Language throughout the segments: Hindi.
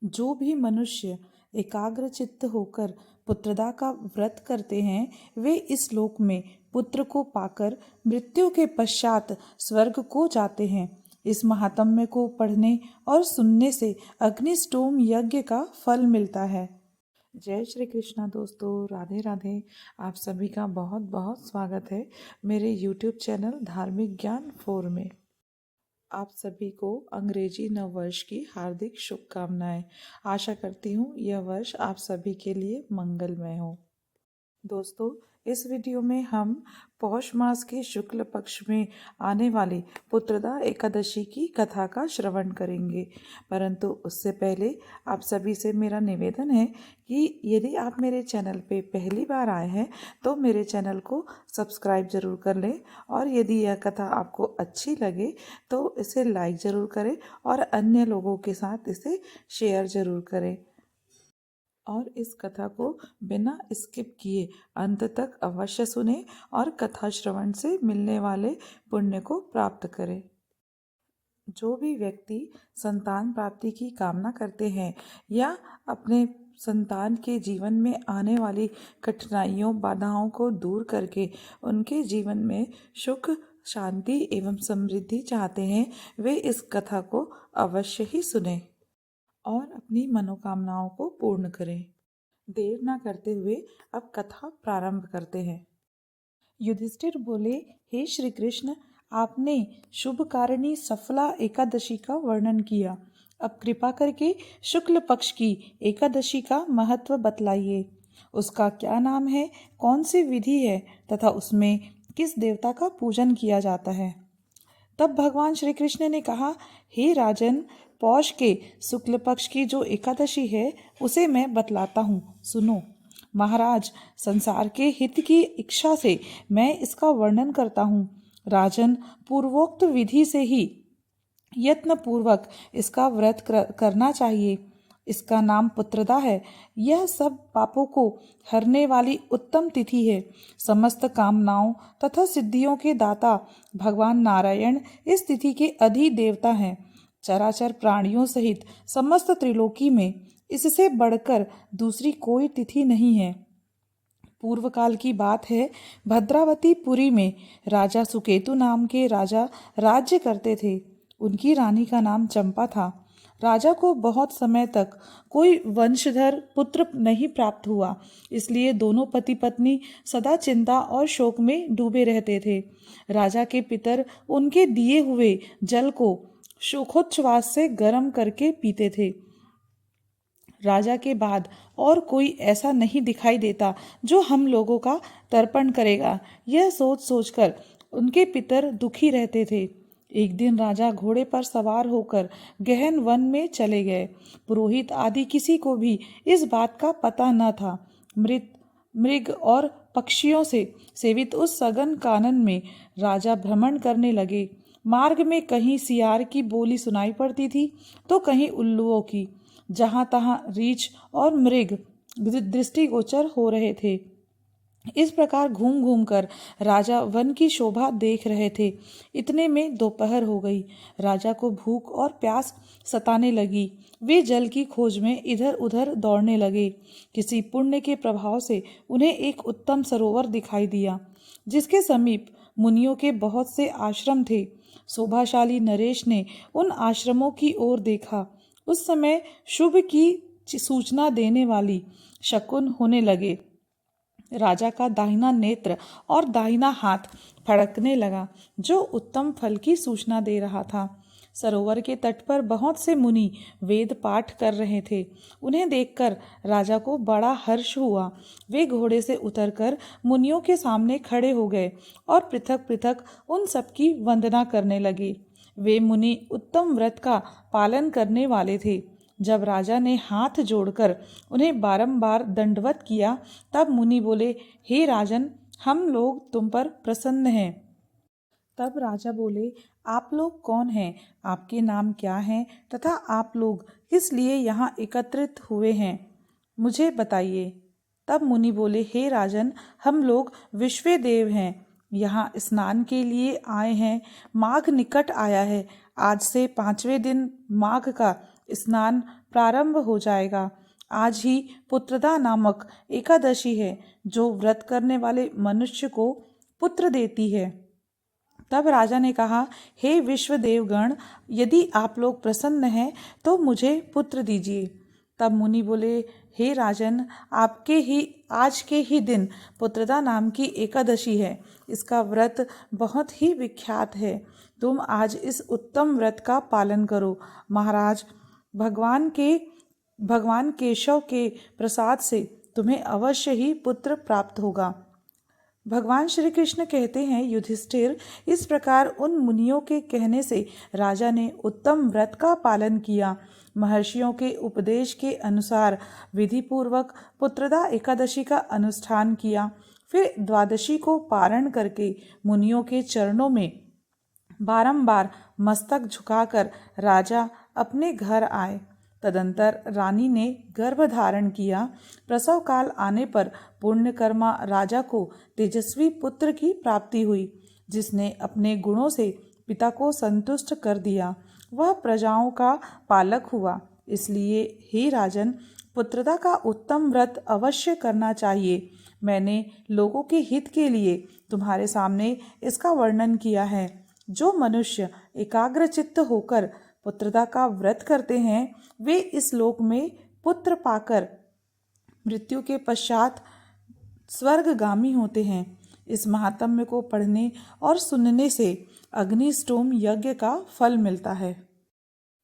जो भी मनुष्य एकाग्र चित्त होकर पुत्रदा का व्रत करते हैं वे इस लोक में पुत्र को पाकर मृत्यु के पश्चात स्वर्ग को जाते हैं। इस महात्म्य को पढ़ने और सुनने से अग्निष्टोम यज्ञ का फल मिलता है। जय श्री कृष्णा दोस्तों, राधे राधे। आप सभी का बहुत बहुत स्वागत है मेरे YouTube चैनल धार्मिक ज्ञान 4 में। आप सभी को अंग्रेजी नव वर्ष की हार्दिक शुभकामनाएं। आशा करती हूँ यह वर्ष आप सभी के लिए मंगलमय हो। दोस्तों, इस वीडियो में हम पौष मास के शुक्ल पक्ष में आने वाली पुत्रदा एकादशी की कथा का श्रवण करेंगे। परंतु उससे पहले आप सभी से मेरा निवेदन है कि यदि आप मेरे चैनल पे पहली बार आए हैं तो मेरे चैनल को सब्सक्राइब जरूर कर लें, और यदि यह कथा आपको अच्छी लगे तो इसे लाइक ज़रूर करें और अन्य लोगों के साथ इसे शेयर ज़रूर करें। और इस कथा को बिना स्किप किए अंत तक अवश्य सुने और कथा श्रवण से मिलने वाले पुण्य को प्राप्त करें। जो भी व्यक्ति संतान प्राप्ति की कामना करते हैं या अपने संतान के जीवन में आने वाली कठिनाइयों बाधाओं को दूर करके उनके जीवन में सुख शांति एवं समृद्धि चाहते हैं, वे इस कथा को अवश्य ही सुने और अपनी मनोकामनाओं को पूर्ण करें। देर ना करते हुए अब कथा प्रारंभ करते हैं। युधिष्ठिर बोले, हे श्री कृष्ण, आपने शुभ कारिणी सफला एकादशी का वर्णन किया। अब कृपा करके शुक्ल पक्ष की एकादशी का महत्व बतलाइए। उसका क्या नाम है, कौन सी विधि है तथा उसमें किस देवता का पूजन किया जाता है। तब भगवान श्री कृष्ण ने कहा, हे राजन, पौष के शुक्ल पक्ष की जो एकादशी है उसे मैं बतलाता हूँ, सुनो। महाराज, संसार के हित की इच्छा से मैं इसका वर्णन करता हूँ। राजन, पूर्वोक्त विधि से ही यत्न पूर्वक इसका व्रत करना चाहिए। इसका नाम पुत्रदा है। यह सब पापों को हरने वाली उत्तम तिथि है। समस्त कामनाओं तथा सिद्धियों के दाता भगवान नारायण इस तिथि के अधिदेवता हैं। चराचर प्राणियों सहित समस्त त्रिलोकी में इससे बढ़कर दूसरी कोई तिथि नहीं है। पूर्व काल की बात है, भद्रावती पुरी में राजा सुकेतु नाम के राजा राज्य करते थे। उनकी रानी का नाम चंपा था। राजा को बहुत समय तक कोई वंशधर पुत्र नहीं प्राप्त हुआ, इसलिए दोनों पति पत्नी सदा चिंता और शोक में डूबे रहते थे। राजा के पितर उनके दिए हुए जल को शोकोच्छ्वास से गर्म करके पीते थे। राजा के बाद और कोई ऐसा नहीं दिखाई देता जो हम लोगों का तर्पण करेगा। यह सोच सोचकर उनके पितर दुखी रहते थे। एक दिन राजा घोड़े पर सवार होकर गहन वन में चले गए। पुरोहित आदि किसी को भी इस बात का पता न था। मृग और पक्षियों से सेवित उस सघन कानन में राजा भ्रमण करने लगे। मार्ग में कहीं सियार की बोली सुनाई पड़ती थी तो कहीं उल्लुओं की। जहाँ तहाँ रीछ और मृग दृष्टिगोचर हो रहे थे। इस प्रकार घूम घूम कर राजा वन की शोभा देख रहे थे। इतने में दोपहर हो गई। राजा को भूख और प्यास सताने लगी। वे जल की खोज में इधर उधर दौड़ने लगे। किसी पुण्य के प्रभाव से उन्हें एक उत्तम सरोवर दिखाई दिया, जिसके समीप मुनियों के बहुत से आश्रम थे। शोभाशाली नरेश ने उन आश्रमों की ओर देखा। उस समय शुभ की सूचना देने वाली शकुन होने लगे। राजा का दाहिना नेत्र और दाहिना हाथ फड़कने लगा, जो उत्तम फल की सूचना दे रहा था। सरोवर के तट पर बहुत से मुनि वेद पाठ कर रहे थे। उन्हें देखकर राजा को बड़ा हर्ष हुआ। वे घोड़े से उतरकर मुनियों के सामने खड़े हो गए और पृथक पृथक उन सबकी वंदना करने लगे। वे मुनि उत्तम व्रत का पालन करने वाले थे। जब राजा ने हाथ जोड़कर उन्हें बारंबार दंडवत किया, तब मुनि बोले, हे राजन, हम लोग तुम पर प्रसन्न हैं। तब राजा बोले, आप लोग कौन हैं, आपके नाम क्या हैं तथा आप लोग किस लिए यहाँ एकत्रित हुए हैं, मुझे बताइए। तब मुनि बोले, हे राजन, हम लोग विश्वदेव हैं, यहाँ स्नान के लिए आए हैं। माघ निकट आया है। आज से 5वें दिन माघ का स्नान प्रारंभ हो जाएगा। आज ही पुत्रदा नामक एकादशी है जो व्रत करने वाले मनुष्य को पुत्र देती है। तब राजा ने कहा, हे विश्व देवगण, यदि आप लोग प्रसन्न हैं तो मुझे पुत्र दीजिए। तब मुनि बोले, हे राजन, आपके ही आज के ही दिन पुत्रदा नाम की एकादशी है। इसका व्रत बहुत ही विख्यात है। तुम आज इस उत्तम व्रत का पालन करो। महाराज, भगवान केशव के प्रसाद से तुम्हें अवश्य ही पुत्र प्राप्त होगा। भगवान श्री कृष्ण कहते हैं, युधिष्ठिर, इस प्रकार उन मुनियों के कहने से राजा ने उत्तम व्रत का पालन किया। महर्षियों के उपदेश के अनुसार विधि पूर्वक पुत्रदा एकादशी का अनुष्ठान किया। फिर द्वादशी को पारण करके मुनियों के चरणों में बारंबार मस्तक झुकाकर राजा अपने घर आए। तदंतर रानी ने गर्भ धारण किया। प्रसव काल आने पर पुण्यकर्मा राजा को तेजस्वी पुत्र की प्राप्ति हुई, जिसने अपने गुणों से पिता को संतुष्ट कर दिया। वह प्रजाओं का पालक हुआ। इसलिए हे राजन, पुत्रदा का उत्तम व्रत अवश्य करना चाहिए। मैंने लोगों के हित के लिए तुम्हारे सामने इसका वर्णन किया है। जो मनुष्य एकाग्रचित्त होकर पुत्रदा का व्रत करते हैं वे इस लोक में पुत्र पाकर मृत्यु के पश्चात स्वर्गगामी होते हैं। इस महात्म्य को पढ़ने और सुनने से अग्निष्टोम यज्ञ का फल मिलता है।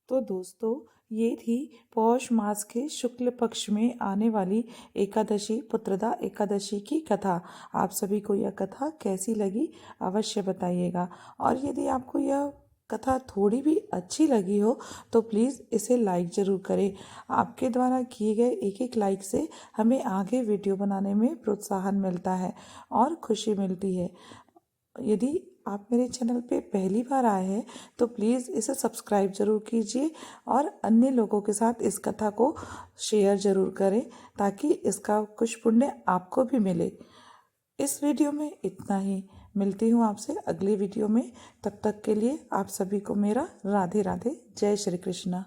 तो दोस्तों, ये थी पौष मास के शुक्ल पक्ष में आने वाली एकादशी, पुत्रदा एकादशी की कथा। आप सभी को यह कथा कैसी लगी अवश्य बताइएगा। और यदि आपको यह कथा थोड़ी भी अच्छी लगी हो तो प्लीज़ इसे लाइक ज़रूर करें। आपके द्वारा किए गए एक एक लाइक से हमें आगे वीडियो बनाने में प्रोत्साहन मिलता है और खुशी मिलती है। यदि आप मेरे चैनल पे पहली बार आए हैं तो प्लीज़ इसे सब्सक्राइब ज़रूर कीजिए और अन्य लोगों के साथ इस कथा को शेयर ज़रूर करें ताकि इसका कुछ पुण्य आपको भी मिले। इस वीडियो में इतना ही। मिलती हूँ आपसे अगली वीडियो में। तब तक के लिए आप सभी को मेरा राधे राधे। जय श्री कृष्णा।